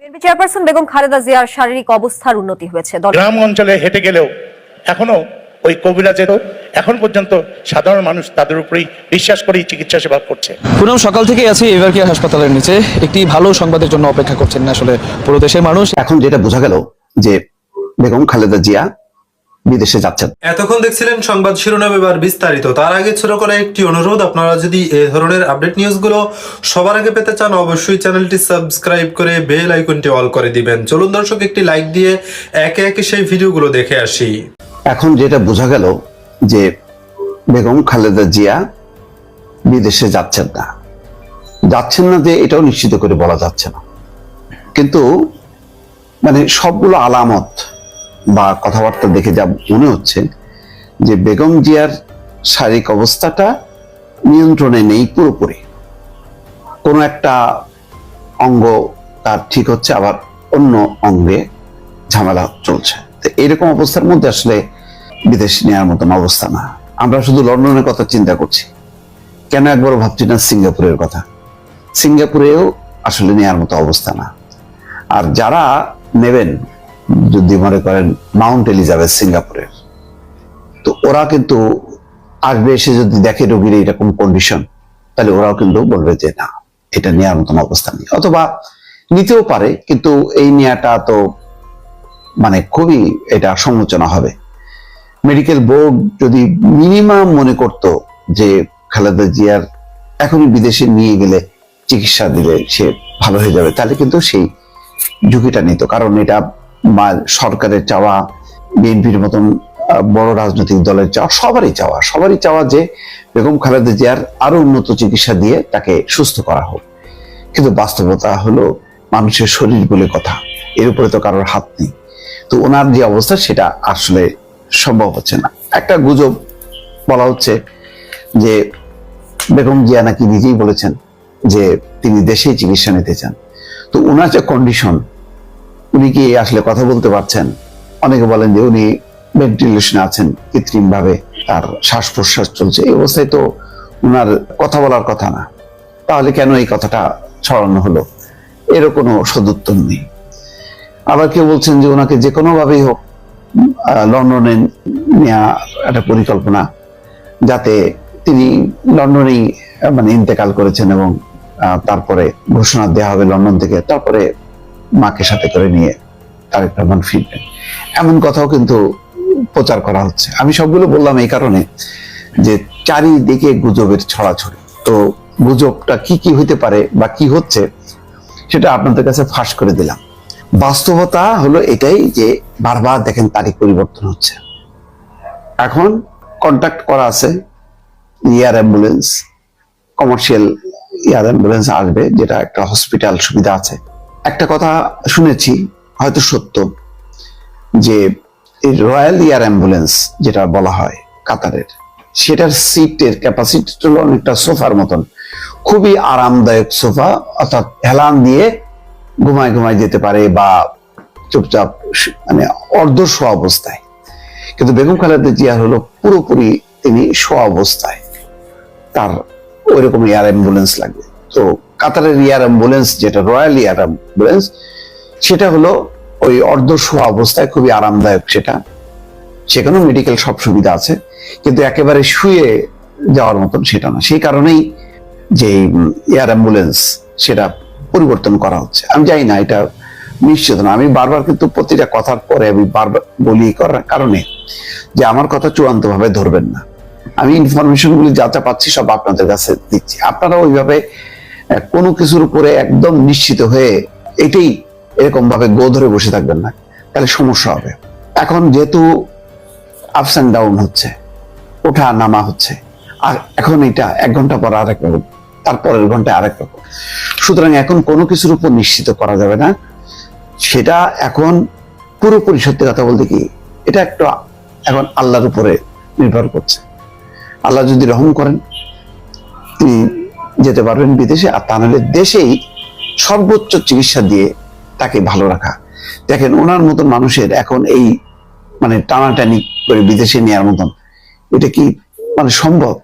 BNP chairperson Begum Khaleda জিয়ার শারীরিক অবস্থার উন্নতি হয়েছে। গ্রাম অঞ্চলে হেঁটে গেলেও এখনো ওই কবিরাজের এখন পর্যন্ত সাধারণ মানুষ তাদের উপরেই বিশ্বাস করেই চিকিৎসা সেবা করছে। পুনম সকাল থেকে আছি এভারকেয়ার হাসপাতালের নিচে, একটি ভালো সংবাদের জন্য অপেক্ষা করছেন না আসলে পুরো দেশের মানুষ। এখন যেটা বোঝা গেল যে বেগম খালেদা জিয়া বিদেশে যাচ্ছেন। এতক্ষণ দেখছিলেন সংবাদ শিরোনাম, এবার বিস্তারিত। তার আগে ছোট করে একটি অনুরোধ, আপনারা যদি এই ধরনের আপডেট নিউজগুলো সবার আগে পেতে চান অবশ্যই চ্যানেলটি সাবস্ক্রাইব করে বেল আইকনটি অল করে দিবেন। চলুন দর্শক একটি লাইক দিয়ে একে একে সেই ভিডিওগুলো দেখে আসি। এখন যেটা বোঝা গেল যে বেগম খালেদা জিয়া বিদেশে যাচ্ছেন না যে এটাও নিশ্চিত করে বলা যাচ্ছে না, কিন্তু মানে সবগুলো আলামত বা কথাবার্তা দেখে যা মনে হচ্ছে যে বেগম জিয়ার শারীরিক অবস্থাটা নিয়ন্ত্রণে নেই পুরোপুরি। কোনো একটা অঙ্গ তার ঠিক হচ্ছে, আবার অন্য অঙ্গে ঝামেলা চলছে। তো এরকম অবস্থার মধ্যে আসলে বিদেশ নেওয়ার মতন অবস্থা না। আমরা শুধু লন্ডনের কথা চিন্তা করছি, কেন একবারও ভাবছি না সিঙ্গাপুরের কথা। সিঙ্গাপুরেও আসলে নেওয়ার মতো অবস্থা না। আর যারা নেবেন যদি মনে করেন মাউন্ট এলিজাবেথ সিঙ্গাপুরের, তো ওরা কিন্তু আসবে, এসে যদি দেখে রোগীর এরকম কন্ডিশন, তাহলে ওরাও কিন্তু বলবে যে না, এটা নেওয়ার মতন অবস্থা নেই। অথবা নিতেও পারে, কিন্তু এই নেওয়াটা তো মানে খুবই এটা সমালোচনা হবে। মেডিকেল বোর্ড যদি মিনিমাম মনে করত যে খালেদা জিয়ার এখনই বিদেশে নিয়ে গেলে চিকিৎসা দিলে সে ভালো হয়ে যাবে, তাহলে কিন্তু সেই ঝুঁকিটা নিত। কারণ এটা সরকারের চাওয়া, বিএনপির মতন বড় রাজনৈতিক দলের চাওয়া, সবারই চাওয়া যে বেগম খালেদা জিয়ার আরো উন্নত চিকিৎসা দিয়ে তাকে সুস্থ করা হোক। কিন্তু বাস্তবতা হলো মানুষের শরীর বলে কথা, এর উপরে তো কারোর হাত নেই। তো ওনার যে অবস্থা সেটা আসলে সম্ভব হচ্ছে না। একটা গুজব বলা হচ্ছে যে বেগম জিয়া নাকি নিজেই বলেছেন যে তিনি দেশেই চিকিৎসা নিতে চান। তো ওনার যে কন্ডিশন, উনি কি আসলে কথা বলতে পারছেন? অনেকে বলেন যে উনি ভেন্টিলেশনে আছেন, কৃত্রিম ভাবে তার শ্বাস প্রশ্বাস চলছে। এই অবস্থায় তো ওনার কথা বলার কথা না। তাহলে কেন এই কথাটা ছড়ানো হলো? এরও কোনো সদুত্তর নেই। আবার কেউ বলছেন যে ওনাকে যে কোনো ভাবেই হোক লন্ডনে নেওয়া একটা পরিকল্পনা, যাতে তিনি লন্ডনেই মানে ইন্তেকাল করেছেন এবং তারপরে ঘোষণা দেওয়া হবে লন্ডন থেকে, তারপরে মাকে সাথে করে নিয়ে তারেক রহমান ফিরবেন। এমন কথাও কিন্তু প্রচার করা হচ্ছে। আমি সবগুলো বললাম এই কারণে যে চারিদিকে গুজবের ছড়াছড়ি। তো গুজবটা কি হইতে পারে বা কি হচ্ছে সেটা আপনাদের কাছে ফাঁস করে দিলাম। বাস্তবতা হলো এটাই যে বারবার দেখেন তারিখ পরিবর্তন হচ্ছে। এখন কন্ট্যাক্ট করা আছে air ambulance, commercial air ambulance আসবে, যেটা একটা হসপিটাল সুবিধা আছে। একটা কথা শুনেছি, হয়তো সত্য, যে রয়্যাল এয়ার অ্যাম্বুলেন্স যেটা বলা হয় কাতারের, সেটার সিটের ক্যাপাসিটি হলো অনেকটা সোফার মতন, খুবই আরামদায়ক সোফা, অর্থাৎ হেলান দিয়ে ঘুমায় যেতে পারে বা চুপচাপ মানে অর্ধ শোয়া অবস্থায়। কিন্তু বেগম খালেদা জিয়া হলো পুরোপুরি তিনি শোয়া অবস্থায়, তার ওইরকম এয়ার অ্যাম্বুলেন্স লাগবে। তো কাতারের এয়ার অ্যাম্বুলেন্স যেটা রয়্যাল এয়ার অ্যাম্বুলেন্স, সেটা হলো ওই অর্ধ শোয়া অবস্থায় খুবই আরামদায়ক। সেখানেও মেডিকেল সব সুবিধা আছে, কিন্তু একেবারে শুয়ে যাওয়ার মতন সেটা না। সেই কারণেই যে এয়ার অ্যাম্বুলেন্স সেটা পরিবর্তন করা হচ্ছে। আমি জানি না এটা নিশ্চিত না। আমি বারবার কিন্তু প্রতিটা কথার পরে আমি বারবার বলি করার কারণে যে আমার কথা চূড়ান্ত ভাবে ধরবেন না। আমি ইনফরমেশন গুলি যা পাচ্ছি সব আপনাদের কাছে দিচ্ছি। আপনারা ওইভাবে কোনো কিছুর উপরে একদম নিশ্চিত হয়ে এটাই এরকম ভাবে গো ধরে বসে থাকবেন না, তাহলে সমস্যা হবে। এখন যেহেতু আপস অ্যান্ড ডাউন হচ্ছে, ওঠা নামা হচ্ছে, আর এখন এটা 1 ঘন্টা পর আরেক রকম, তারপরের ঘন্টায় আরেক রকম। সুতরাং এখন কোনো কিছুর উপর নিশ্চিত করা যাবে না। সেটা এখন পুরোপুরি সত্যি কথা বলতে কি, এটা একটু এখন আল্লাহর উপরে নির্ভর করছে। আল্লাহ যদি রহম করেন তিনি যেতে পারবেন বিদেশে, আর তা নাহলে দেশেই সর্বোচ্চ চিকিৎসা দিয়ে তাকে ভালো রাখা। দেখেন ওনার মতন মানুষের এখন এই মানে টানাটানি করে বিদেশে নেওয়ার মতন এটা কি মানে সম্ভব?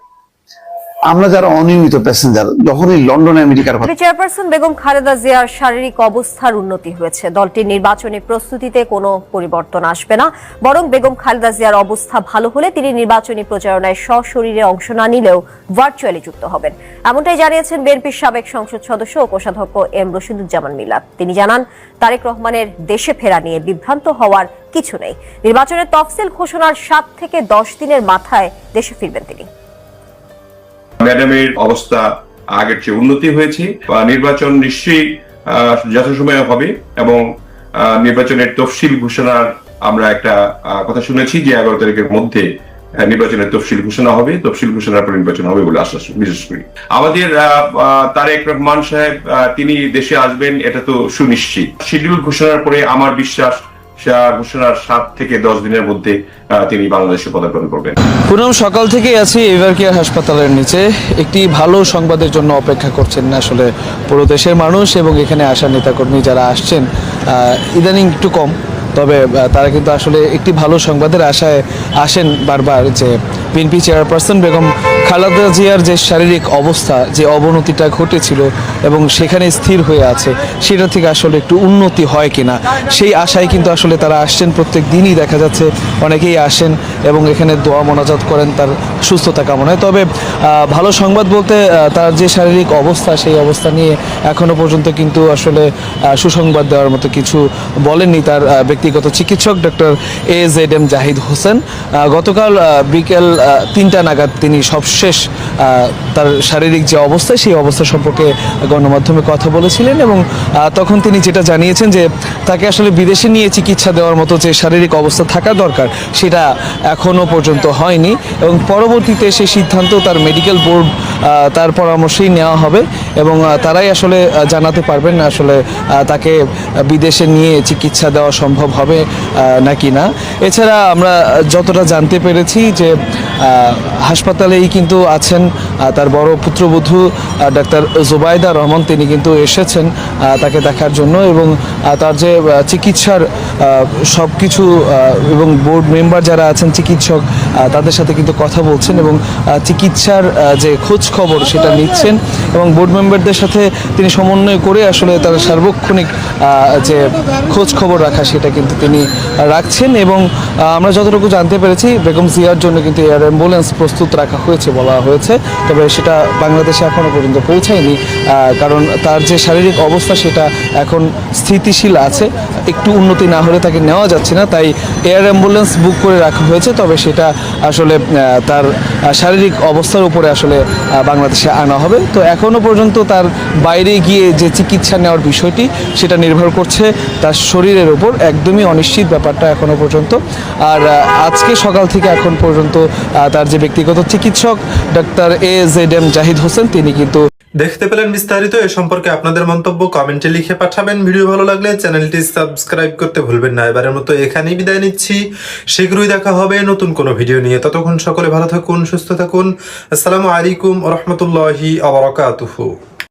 আমরা যারা অনিয়মিত প্যাসেঞ্জার, যখনই লন্ডন আমেরিকার কথা চেয়ারপারসন বেগম খালেদা জিয়ার শারীরিক অবস্থার উন্নতি হয়েছে। দলটির নির্বাচনী প্রস্তুতিতে কোনো পরিবর্তন আসবে না, বরং বেগম খালেদা জিয়ার অবস্থা ভালো হলে তিনি নির্বাচনী প্রচারণায় সশরীরে অংশ না নিলেও ভার্চুয়ালি যুক্ত হবেন। এমনটাই জানিয়েছেন বিএনপির সাবেক সংসদ সদস্য ও কোষাধ্যক্ষ এম রশিদুজ্জামান মিলাদ। তিনি জানান, তারেক রহমানের দেশে ফেরা নিয়ে বিভ্রান্ত হওয়ার কিছু নেই। নির্বাচনের তফসিল ঘোষণার 7 থেকে 10 দিনের মাথায় দেশে ফিরবেন তিনি। ম্যাডামের অবস্থা আগের চেয়ে উন্নতি হয়েছে, নির্বাচন নিশ্চয়ই যথাসময়ে হবে এবং নির্বাচনের তফসিল ঘোষণার আমরা একটা কথা শুনেছি যে 11 তারিখের মধ্যে নির্বাচনের তফসিল ঘোষণা হবে, তফসিল ঘোষণার পর নির্বাচন হবে বলে আশ্বাস বিশেষ করি। আমাদের তারেক রহমান সাহেব তিনি দেশে আসবেন এটা তো সুনিশ্চিত। শিডিউল ঘোষণার পরে আমার বিশ্বাস ঘোষণার 7 থেকে 10 দিনের মধ্যে তিনি বাংলাদেশে পদার্পণ করবেন। পুনম সকাল থেকেই আছি এভার কেয়ার হাসপাতালের নিচে। একটি ভালো সংবাদের জন্য অপেক্ষা করছেন না আসলে পুরো দেশের মানুষ, এবং এখানে আসা নেতাকর্মী যারা আসছেন ইদানিং একটু কম, তবে তারা কিন্তু আসলে একটি ভালো সংবাদের আশায় আসেন বারবার, যে বিএনপি চেয়ারপারসন বেগম খালেদা জিয়ার যে শারীরিক অবস্থা, যে অবনতিটা ঘটেছিল এবং সেখানে স্থির হয়ে আছে, সেটা থেকে আসলে একটু উন্নতি হয় কিনা সেই আশায় কিন্তু আসলে তারা আসছেন। প্রত্যেক দিনই দেখা যাচ্ছে অনেকেই আসেন এবং এখানে দোয়া মোনাজাত করেন তার সুস্থতা কামনায়। তবে ভালো সংবাদ বলতে তার যে শারীরিক অবস্থা, সেই অবস্থা নিয়ে এখনো পর্যন্ত কিন্তু আসলে সুসংবাদ দেওয়ার মতো কিছু বলেননি তার ব্যক্তিগত চিকিৎসক ডক্টর AZM জাহিদ হোসেন। গতকাল বিকেল 3টা নাগাদ তিনি সবশেষ তার শারীরিক যে অবস্থা, সেই অবস্থা সম্পর্কে গণমাধ্যমে কথা বলেছিলেন এবং তখন তিনি যেটা জানিয়েছেন যে তাকে আসলে বিদেশে নিয়ে চিকিৎসা দেওয়ার মতো যে শারীরিক অবস্থা থাকা দরকার সেটা এখনো পর্যন্ত হয়নি, এবং পরবর্তীতে সেই সিদ্ধান্ত তার মেডিকেল বোর্ড তার পরামর্শেই নেওয়া হবে এবং তারাই আসলে জানাতে পারবেন আসলে তাকে বিদেশে নিয়ে চিকিৎসা দেওয়া সম্ভব হবে নাকি না। এছাড়া আমরা যতটা জানতে পেরেছি যে হাসপাতালেই কিন্তু আছেন তার বড় পুত্রবধূ ডাক্তার জুবাইদা রহমান, তিনি কিন্তু এসেছেন তাকে দেখার জন্য এবং তার যে চিকিৎসার সব কিছু এবং বোর্ড মেম্বার যারা আছেন চিকিৎসক, তাদের সাথে কিন্তু কথা বলছেন এবং চিকিৎসার যে খোঁজ খবর সেটা নিচ্ছেন এবং বোর্ড মেম্বারদের সাথে তিনি সমন্বয় করে আসলে তার সার্বক্ষণিক যে খোঁজ খবর রাখা সেটা কিন্তু তিনি রাখছেন। এবং আমরা যতটুকু জানতে পেরেছি বেগম জিয়ার জন্য কিন্তু এয়ার অ্যাম্বুলেন্স প্রস্তুত রাখা হয়েছে বলা হয়েছে, তবে সেটা বাংলাদেশে এখনো পর্যন্ত পৌঁছায়নি, কারণ তার যে শারীরিক অবস্থা সেটা এখন স্থিতিশীল আছে, একটু উন্নতি না হলে তাকে নেওয়া যাচ্ছে না, তাই এয়ার অ্যাম্বুলেন্স বুক করে রাখা হয়েছে। তবে সেটা আসলে তার শারীরিক অবস্থার উপরে আসলে বাংলাদেশে আনা হবে। তো এখনো পর্যন্ত তার বাইরে গিয়ে যে চিকিৎসা নেওয়ার বিষয়টি সেটা নির্ভর করছে তার শরীরের উপর, একদমই অনিশ্চিত ব্যাপারটা এখনো পর্যন্ত। আর আজকে সকাল থেকে এখন পর্যন্ত তার যে ব্যক্তিগত চিকিৎসক ডাক্তার AZM জাহিদ হোসেন, তিনি কিন্তু দেখতে পেলেন বিস্তারিত। এ সম্পর্কে আপনাদের মন্তব্য কমেন্টে লিখে পাঠাবেন। ভিডিও ভালো লাগলে চ্যানেলটি সাবস্ক্রাইব করতে ভুলবেন না। এবারের মতো এখানেই বিদায় নিচ্ছি, শীঘ্রই দেখা হবে নতুন কোনো ভিডিও নিয়ে। ততক্ষণ সকলে ভালো থাকুন, সুস্থ থাকুন। আসসালামু আলাইকুম ওয়া রাহমাতুল্লাহি ওয়া বারাকাতুহু।